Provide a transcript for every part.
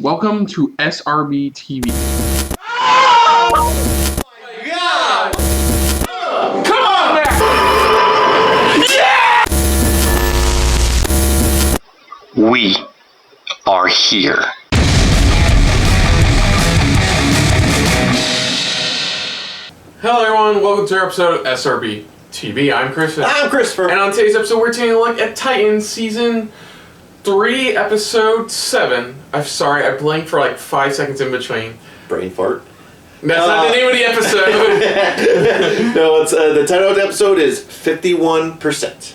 Welcome to SRB TV. Oh my God! Come on now! Yeah! We are here. Hello everyone, welcome to our episode of SRB TV. I'm Chris. I'm Christopher. And on today's episode we're taking a look at Titans Season 3, Episode 7. I'm sorry, I blanked for like 5 seconds in between. Brain fart. That's not the name of the episode. No, it's the title of the episode is 51%.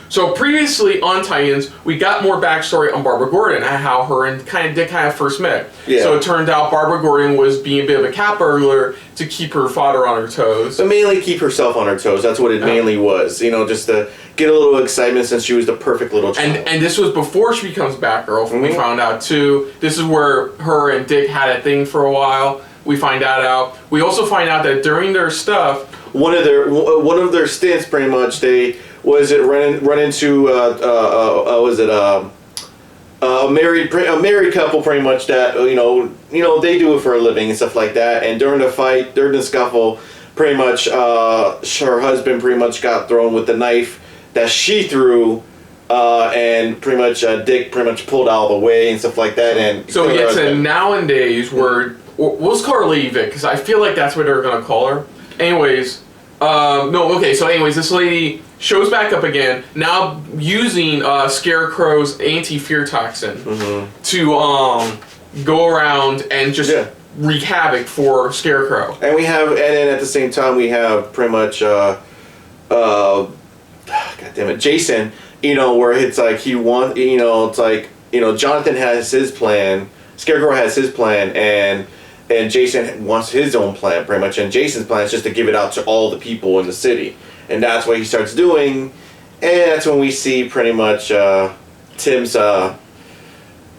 So previously on Titans, we got more backstory on Barbara Gordon and how her and Dick first met. Yeah. So it turned out Barbara Gordon was being a bit of a cat burglar to keep her father on her toes. But mainly keep herself on her toes. That's what it mainly was. You know, just to get a little excitement since she was the perfect little child. And this was before she becomes Batgirl. Mm-hmm. We found out too. This is where her and Dick had a thing for a while. We find that out. We also find out that during their stuff, one of their stints, pretty much, they run into a married couple, pretty much, that you know they do it for a living and stuff like that. And during the scuffle, pretty much her husband pretty much got thrown with the knife that she threw, and pretty much Dick pretty much pulled out of the way and stuff like that. And so we get to nowadays where let's call her Lady Vic because I feel like that's what they're gonna call her. Anyways, so anyways, this lady shows back up again, now using Scarecrow's anti-fear toxin to go around and just wreak havoc for Scarecrow. And then at the same time we have pretty much God damn it, Jason, where it's like Jonathan has his plan, Scarecrow has his plan, and Jason wants his own plan, pretty much. And Jason's plan is just to give it out to all the people in the city. And that's what he starts doing. And that's when we see pretty much Tim's,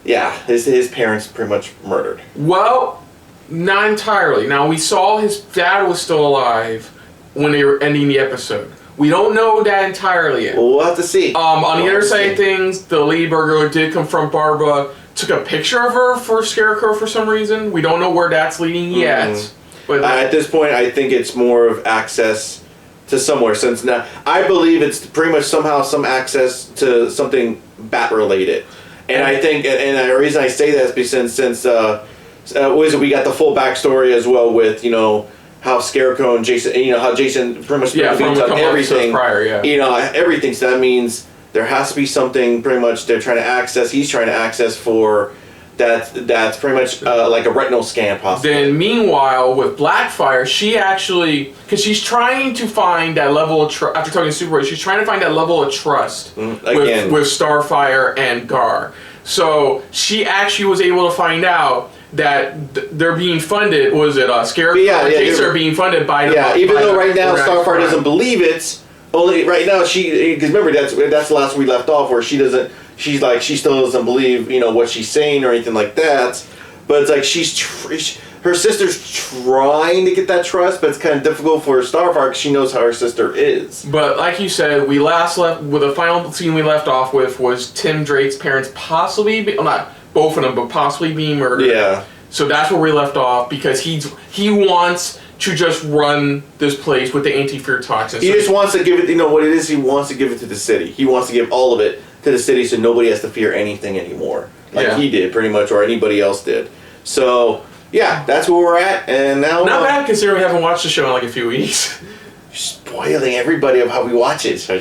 his parents pretty much murdered. Well, not entirely. Now, we saw his dad was still alive when they were ending the episode. We don't know that entirely yet. We'll have to see. On the other side of things, the Lady Burglar did confront Barbara, took a picture of her for Scarecrow for some reason. We don't know where that's leading yet. But at this point, I think it's more of access to somewhere, since now I believe it's pretty much somehow some access to something bat related. And I think, and the reason I say that is because since we got the full backstory as well with how Scarecrow and Jason, how Jason pretty much on everything prior, everything. So that means there has to be something pretty much they're trying to access. He's trying to access for that's pretty much like a retinal scan, possibly. Then meanwhile, with Blackfire, she actually, because she's trying to find that level of trust, after talking to Superboy, she's trying to find that level of trust with Starfire and Gar. So she actually was able to find out that they're being funded, Scarecrow and Jason are being funded by the... even though right now Starfire doesn't believe it, only right now because remember, that's the last we left off, where she still doesn't believe, what she's saying or anything like that. But it's like her sister's trying to get that trust, but it's kind of difficult for Starfire because she knows how her sister is. But like you said, we last left with the final scene we left off with was Tim Drake's parents possibly, not both of them, but possibly being murdered. Yeah. So that's where we left off because he wants to just run this place with the anti-fear toxin. He just wants to give it, what it is, he wants to give it to the city. He wants to give all of it to the city so nobody has to fear anything anymore. Like he did, pretty much, or anybody else did. So, yeah, that's where we're at, and now... Not bad, considering we haven't watched the show in like a few weeks. Spoiling everybody of how we watch it. But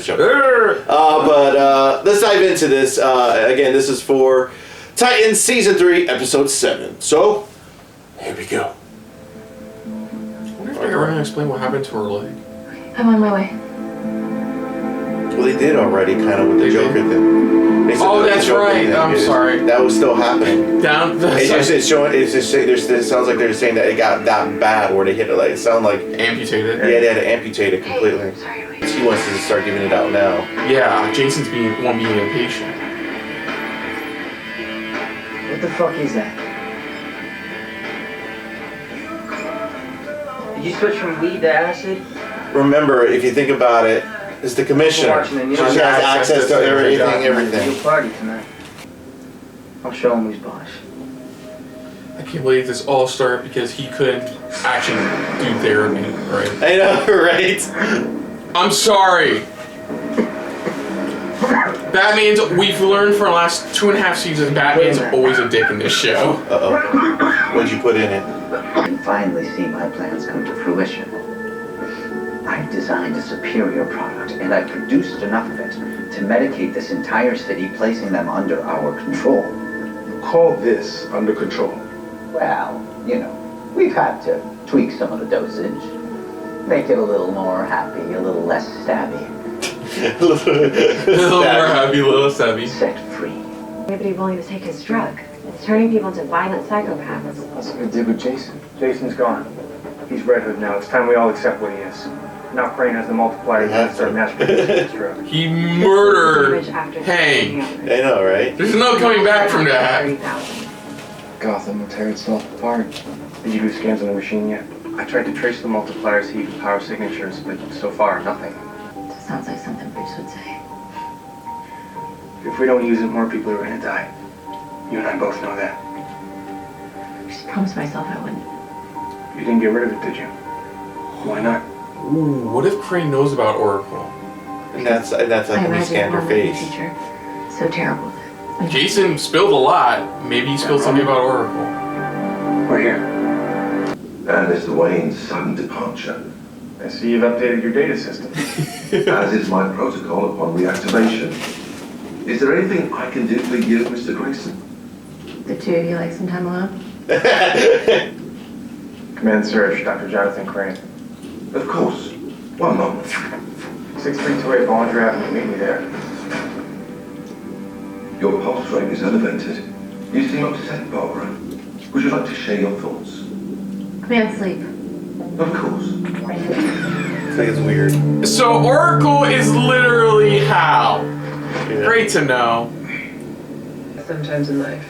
let's dive into this. Again, this is for Titans Season 3, Episode 7. So, here we go. I wonder if they're ever going to explain what happened to her leg. I'm on my way. Well, they did already, kind of with the Joker thing. That's right. I'm sorry. That was still happening. It sounds like they're saying that it got that bad where they hit it. Like it sounded like amputated. Yeah, they had to amputate it completely. He wants to start giving it out now. Yeah, Jason's being impatient. What the fuck is that? Did you switch from weed to acid? Remember, if you think about it, it's the commissioner. She has access to everything. You'll party tonight. I'll show him who's boss. I can't believe this all started because he couldn't actually do therapy, right? I know, right? I'm sorry. Batman's, we've learned for the last 2.5 seasons, Batman's always a dick in this show. Uh-oh. What'd you put in it? And finally see my plans come to fruition. I've designed a superior product, and I've produced enough of it to medicate this entire city, placing them under our control. Call this under control. Well, you know, we've had to tweak some of the dosage, make it a little more happy, a little less stabby. A little more happy, little savvy. Set free. Nobody willing to take his drug. It's turning people into violent psychopaths. What's it gonna do with Jason? Jason's gone. He's Red Hood now. It's time we all accept what he is. Now Crane has the multiplier to start mass producing this drug. He murdered Hank. I know, right? There's no coming back from that. 30,000. Gotham will tear itself apart. Did you do scans on the machine yet? I tried to trace the multiplier's heat and power signatures, but so far, nothing. Sounds like something Bruce would say. If we don't use it, more people are gonna die. You and I both know that. I just promised myself I wouldn't. You didn't get rid of it, did you? Why not? Ooh, what if Crane knows about Oracle? And that's like I when he imagine scanned her one in the face. future. So terrible. Jason spilled a lot. Maybe he spilled something about Oracle. We're here. And it's the Wayne's sudden departure, I see you've updated your data system. as is my protocol upon reactivation. Is there anything I can do for you, Mr. Grayson? The two of you like some time alone? Command search, Dr. Jonathan Crane. Of course. One moment. 6328 Bollinger Avenue, meet me there. Your pulse rate is elevated. You seem upset, Barbara. Would you like to share your thoughts? Command sleep. Of course. It's like it's weird. So Oracle is literally Hal. Yeah. Great to know. Sometimes in life,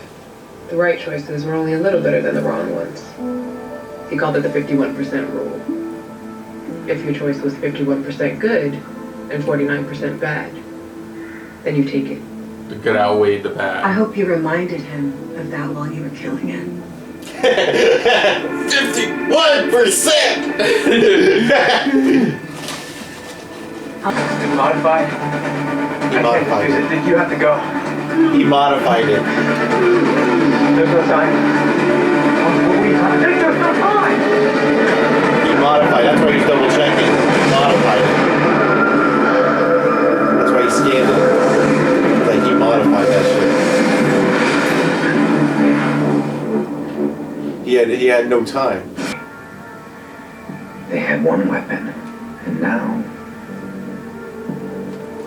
the right choices were only a little better than the wrong ones. He called it the 51% rule. If your choice was 51% good and 49% bad, then you take it. The good outweighed the I bad. hope you reminded him of that while you were killing him. 51%! Modified? He modified it. Did you have to go? He modified it. There's no time. What were you talking about? There's no time! He modified it. That's why he's double checking. He modified it. That's why he scanned it. Like he modified that shit. He had no time. They had one weapon, and now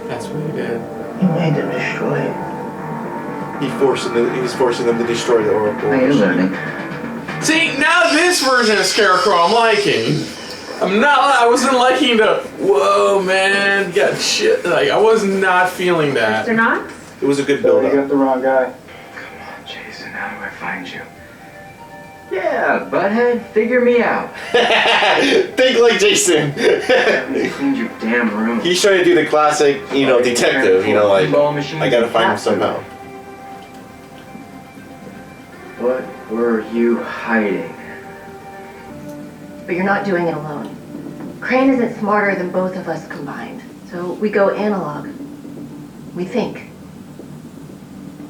That's what he did. he made them destroy it. He's forcing them to destroy the Oracle. Are you learning? See, now this version of Scarecrow I'm liking. I wasn't liking the, whoa man, you got shit. Like, I was not feeling that. Mr. Knox? It was a good So you build-up. got the wrong guy. Come on, Jason, how do I find you? Yeah, butthead, figure me out. Think like Jason. You cleaned your damn room. He's trying to do the classic, detective. Like, I gotta find him somehow. What were you hiding? But you're not doing it alone. Crane isn't smarter than both of us combined. So we go analog. We think.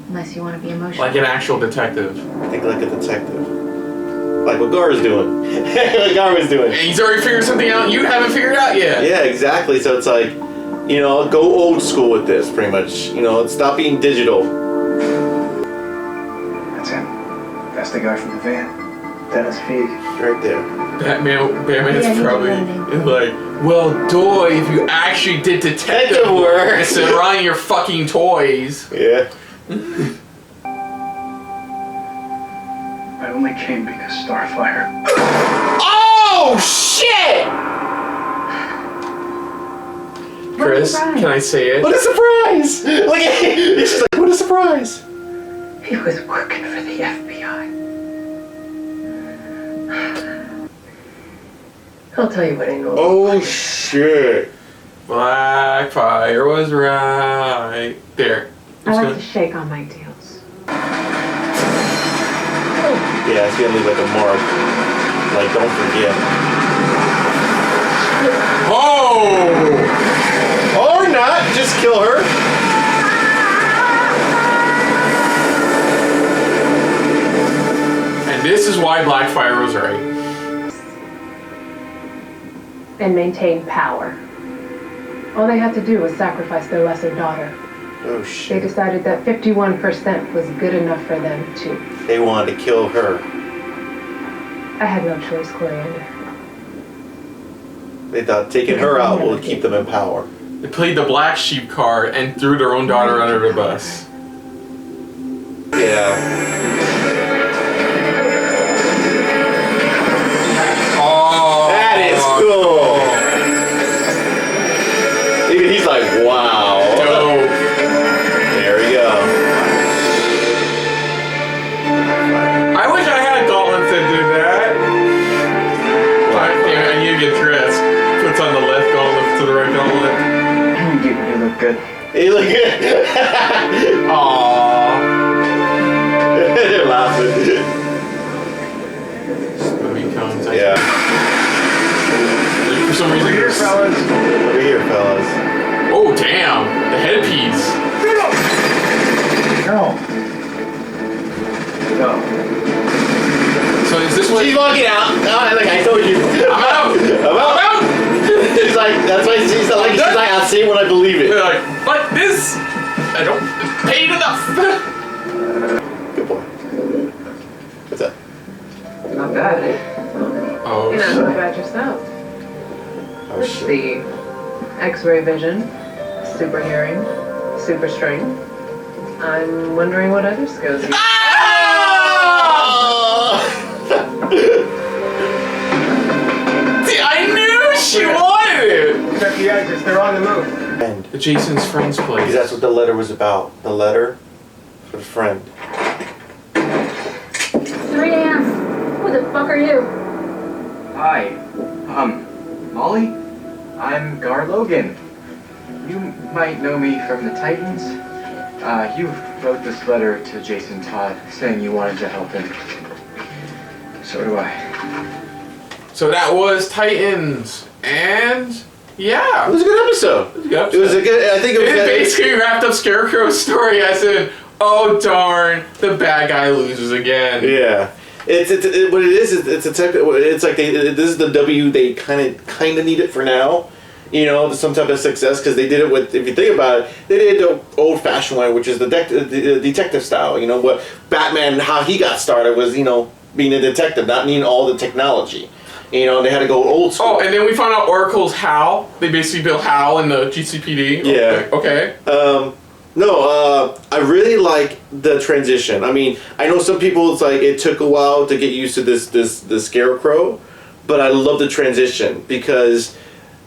Unless you want to be emotional. Like an actual detective. Think like a detective. Like what Gar's doing. What Gar was doing. And he's already figured something out you haven't figured out yet. Yeah, exactly. So it's like, go old school with this, pretty much. Stop being digital. That's him. That's the guy from the van. Dennis Feig. Right there. Batman's Yeah, probably he's like, well, doy, if you actually did detective work instead of running your fucking toys. Yeah. I only came because Starfire. Oh, shit! Chris, can I say it? What a surprise! Look at It's just like, what a surprise! He was working for the FBI. I'll tell you what I know. Oh, shit. Blackfire was right. There. I like to shake on my deals. Yeah, it's gonna leave like a mark. Like, don't forget. Oh! Or not, just kill her. And this is why Blackfire was right. And maintain power. All they had to do was sacrifice their lesser daughter. Oh They shit. decided that 51% was good enough for them, too. They wanted to kill her. I had no choice, Coriander. They thought taking her out will keep them in power. They played the black sheep card and threw their own daughter under the bus. Yeah. Oh! That is cool. Even he's like, wow. Dope. There we go. I wish I had gauntlets that did that. I need to get dressed. Puts on the left gauntlet to the right gauntlet. You look good. He look good. Aww. They're laughing. Movie comes. Yeah. For some reason, Over here, fellas. Over here, fellas. oh damn, the headpiece. No. No. So is this what? She's walking out. Oh, like I told you. I'm out. I'm out. She's like, that's why she's like, I'll say when I believe it. They're like this. I don't pay enough. Good boy. What's up? Not bad. Oh You're not shit. so bad yourself. Oh Let's shit. see. X-ray vision, super hearing, super strength. I'm wondering what other skills you... See, I knew she wanted it. Check the exits, they're on the move. And The Jason's friend's because place. that's what the letter was about. The letter for the friend. 3 a.m. Who the fuck are you? Hi. Molly? I'm Gar Logan. You might know me from the Titans. You wrote this letter to Jason Todd saying you wanted to help him. So do I. So that was Titans, and yeah, It was a good episode. It was a good. I think it was. It basically wrapped up Scarecrow's story. I said, "Oh darn, the bad guy loses again." Yeah. What it is. It's a type. It's like this is the W they kind of need it for now. You know, some type of success because they did it with. If you think about it, they did it the old-fashioned way, which is the detective style. You know what Batman, how he got started was being a detective, not needing all the technology. They had to go old school. Oh, and then we found out Oracle's HAL. They basically built HAL in the GCPD. Yeah. Okay. I really like the transition. I mean, I know some people it's like it took a while to get used to the Scarecrow, but I love the transition because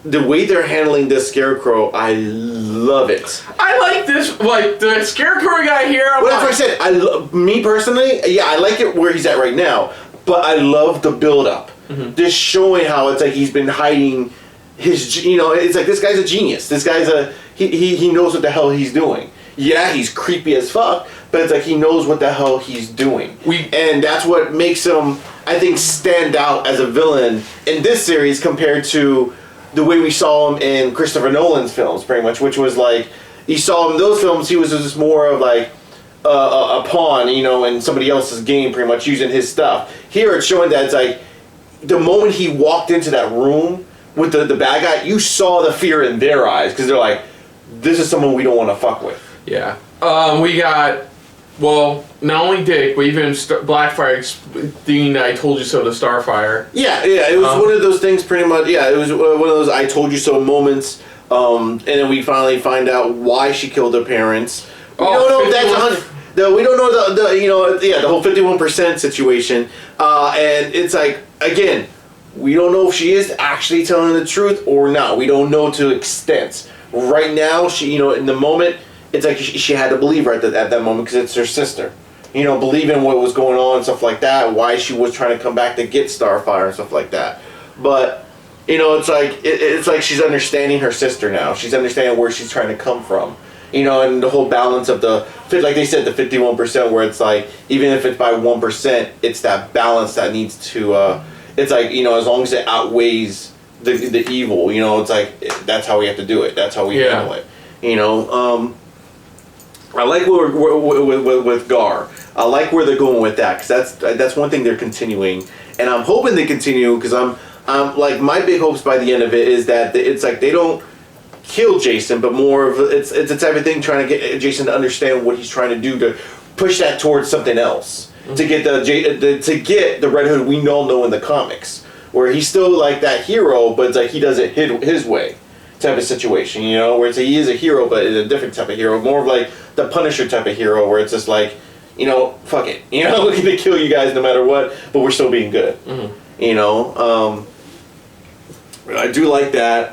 the way they're handling this Scarecrow, I love it. I like this, like the Scarecrow guy here. Well, that's what I said. Me personally, yeah, I like it where he's at right now, but I love the build up. Mm-hmm. Just showing how it's like he's been hiding his, it's like this guy's a genius. This guy's he knows what the hell he's doing. Yeah, he's creepy as fuck, but it's like he knows what the hell he's doing. And that's what makes him, I think, stand out as a villain in this series compared to the way we saw him in Christopher Nolan's films, pretty much, which was like, you saw him in those films, he was just more of like a pawn, in somebody else's game, pretty much, using his stuff. Here it's showing that it's like, the moment he walked into that room with the bad guy, you saw the fear in their eyes, because they're like, this is someone we don't want to fuck with. Yeah. We got, well, not only Dick, but even Blackfire being I told you so to Starfire. Yeah, it was one of those things pretty much, it was one of those I told you so moments, and then we finally find out why she killed her parents. We don't know if that's 100, we don't know the whole 51% situation, and it's like, again, we don't know if she is actually telling the truth or not. We don't know to extent. Right now, she, in the moment, it's like she had to believe right at that moment because it's her sister. Believe in what was going on and stuff like that, why she was trying to come back to get Starfire and stuff like that. But, it's like she's understanding her sister now. She's understanding where she's trying to come from. You know, and the whole balance of like they said, the 51%, where it's like, even if it's by 1%, it's that balance that needs to, it's like, you know, as long as it outweighs the evil, you know, it's like, that's how we have to do it. That's how we handle it. You know, I like with Gar. I like where they're going with that, because that's one thing they're continuing, and I'm hoping they continue, because I'm like, my big hopes by the end of it is that it's like they don't kill Jason, but more of it's the type of thing trying to get Jason to understand what he's trying to do to push that towards something else, to get the Red Hood we all know in the comics, where he's still like that hero, but it's like he does it his way type of situation, you know, where it's he is a hero, but it's a different type of hero, more of like the Punisher type of hero, where it's just like, you know, fuck it, you know, we're gonna kill you guys no matter what, but we're still being good. You know, I do like that.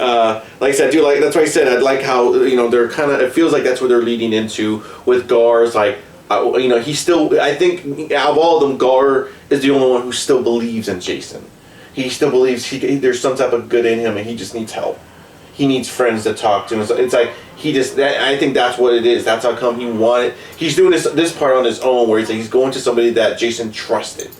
Like I said, I do like. That's why I said I like how, you know, they're kind of. It feels like that's what they're leading into with Gar's. Like, you know, he's still. I think out of all of them, Gar is the only one who still believes in Jason. He still believes there's some type of good in him, and he just needs help. He needs friends to talk to. And so it's like I think that's what it is. That's how come he wanted. He's doing this part on his own, where he's going to somebody that Jason trusted,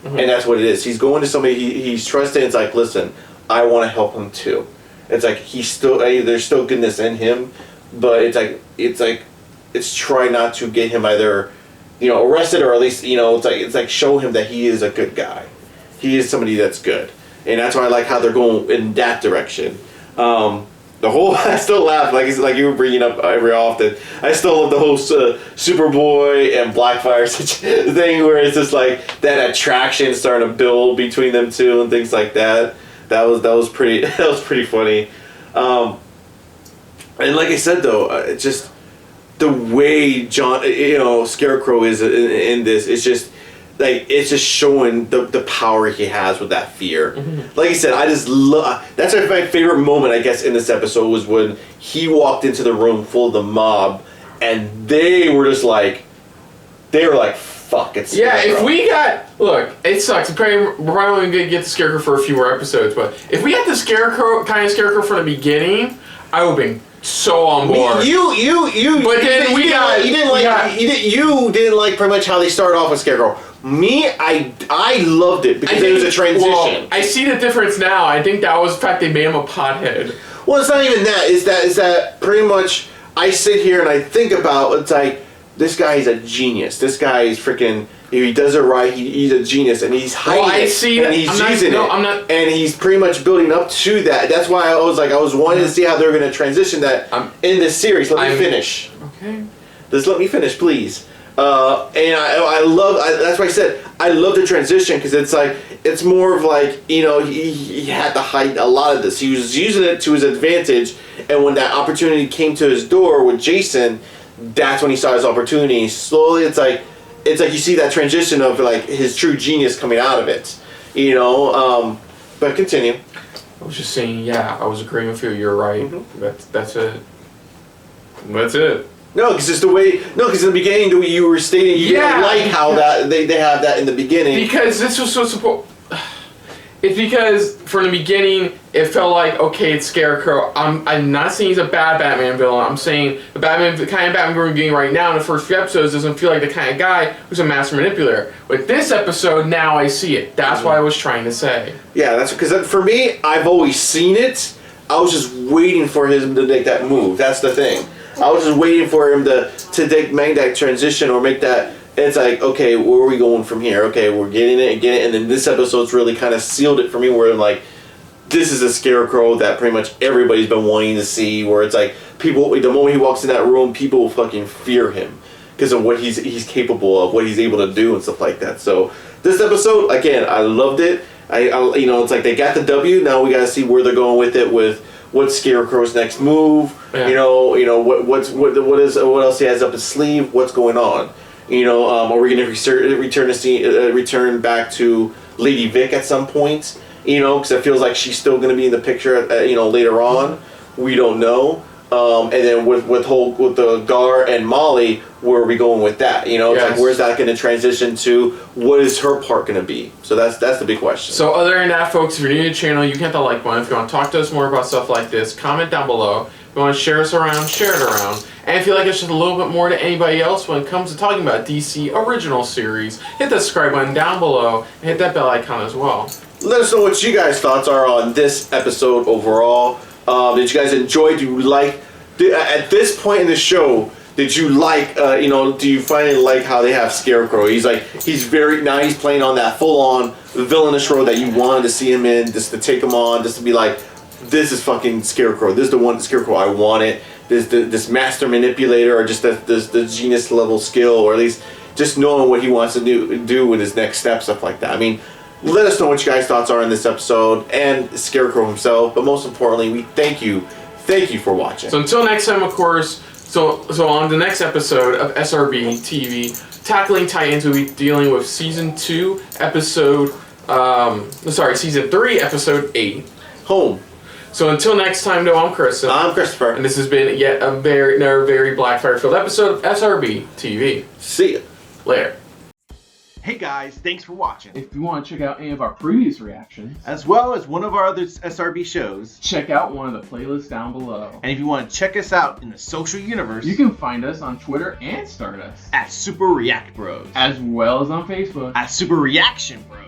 and that's what it is. He's going to somebody he's trusted. It's like, listen, I want to help him too. It's like he's still there's still goodness in him, but it's try not to get him either, you know, arrested, or at least, you know, it's like show him that he is a good guy. He is somebody that's good, and that's why I like how they're going in that direction. The whole I still laugh like you were bringing up every often. I still love the whole Superboy and Blackfire thing, where it's just like that attraction starting to build between them two and things like that. That was pretty funny. And like I said though, it's just the way Scarecrow is in this. It's just like, it's just showing the power he has with that fear. Like I said, I just love. That's my favorite moment, I guess, in this episode was when he walked into the room full of the mob, and they were like, fuck, it's Scarecrow. Yeah, if we got... Look, it sucks. We're probably only going to get the Scarecrow for a few more episodes, but if we had the Scarecrow from the beginning, I would have been so on board. You didn't like pretty much how they started off with Scarecrow. Me, I loved it because it was a transition. Well, I see the difference now. I think that was the fact they made him a pothead. Well, it's not even that. Is that pretty much, I sit here and I think about, it's like, this guy is a genius. This guy is freaking, he does it right, he's a genius, and he's hiding it, and he's using it, and he's pretty much building up to that. That's why I was wanting to see how they're going to transition that in this series. Let me finish. Okay. Just let me finish, please. And I love, that's why I said, I love the transition, because it's like, it's more of like, you know, he had to hide a lot of this. He was using it to his advantage, and when that opportunity came to his door with Jason, that's when he saw his opportunity. Slowly, it's like you see that transition of like his true genius coming out of it, you know. But continue. I was just saying, yeah, I was agreeing with you. You're right. That's it. That's it. No, because it's the way. No, because in the beginning, the way you were stating, you didn't like how that they have that in the beginning. Because this was so supposed. It's because from the beginning it felt like, okay, it's Scarecrow. I'm not saying he's a bad Batman villain. I'm saying the kind of Batman we're getting right now in the first few episodes doesn't feel like the kind of guy who's a master manipulator. With this episode, now I see it. That's what I was trying to say. Yeah, that's because for me, I've always seen it. I was just waiting for him to make that move. That's the thing. I was just waiting for him to make that transition or make that. It's like, okay, where are we going from here? Okay, we're getting it, and then this episode's really kind of sealed it for me, where I'm like, this is a Scarecrow that pretty much everybody's been wanting to see, where it's like, people, the moment he walks in that room, people fucking fear him because of what he's capable of, what he's able to do and stuff like that. So this episode, again, I loved it. I you know, it's like they got the W, now we gotta see where they're going with it, with what's Scarecrow's next move, you know, what else he has up his sleeve, what's going on. You know, are we going to return back to Lady Vic at some point? You know, because it feels like she's still going to be in the picture. You know, later on, we don't know. And then with the Gar and Molly, where are we going with that? You know, like, where's that going to transition to? What is her part going to be? So that's the big question. So other than that, folks, if you're new to the channel, you can hit the like button. If you want to talk to us more about stuff like this, comment down below. you want to share us around, share it around. And if you like us just a little bit more to anybody else when it comes to talking about DC original series, hit the subscribe button down below and hit that bell icon as well. Let us know what you guys' thoughts are on this episode overall. Did you guys enjoy? Do you like? At this point in the show, did you like? Do you finally like how they have Scarecrow? He's playing on that full-on villainous role that you wanted to see him in, just to take him on, just to be like, this is fucking Scarecrow. This is the one Scarecrow I wanted. This master manipulator, or just the genius level skill, or at least just knowing what he wants to do with his next step, stuff like that. I mean, let us know what you guys' thoughts are on this episode and Scarecrow himself. But most importantly, we thank you for watching. So until next time, of course. So on the next episode of SRB TV, Tackling Titans, we'll be dealing with season 3, episode 8. Home. So until next time, though, I'm Chris. I'm Christopher. And this has been yet another very Blackfire-filled episode of SRB TV. See ya. Later. Hey guys, thanks for watching. If you want to check out any of our previous reactions, As well as one of our other SRB shows. check out one of the playlists down below. And if you want to check us out in the social universe, You can find us on Twitter and Stardust, at Super React Bros. as well as on Facebook. At Super Reaction Bros.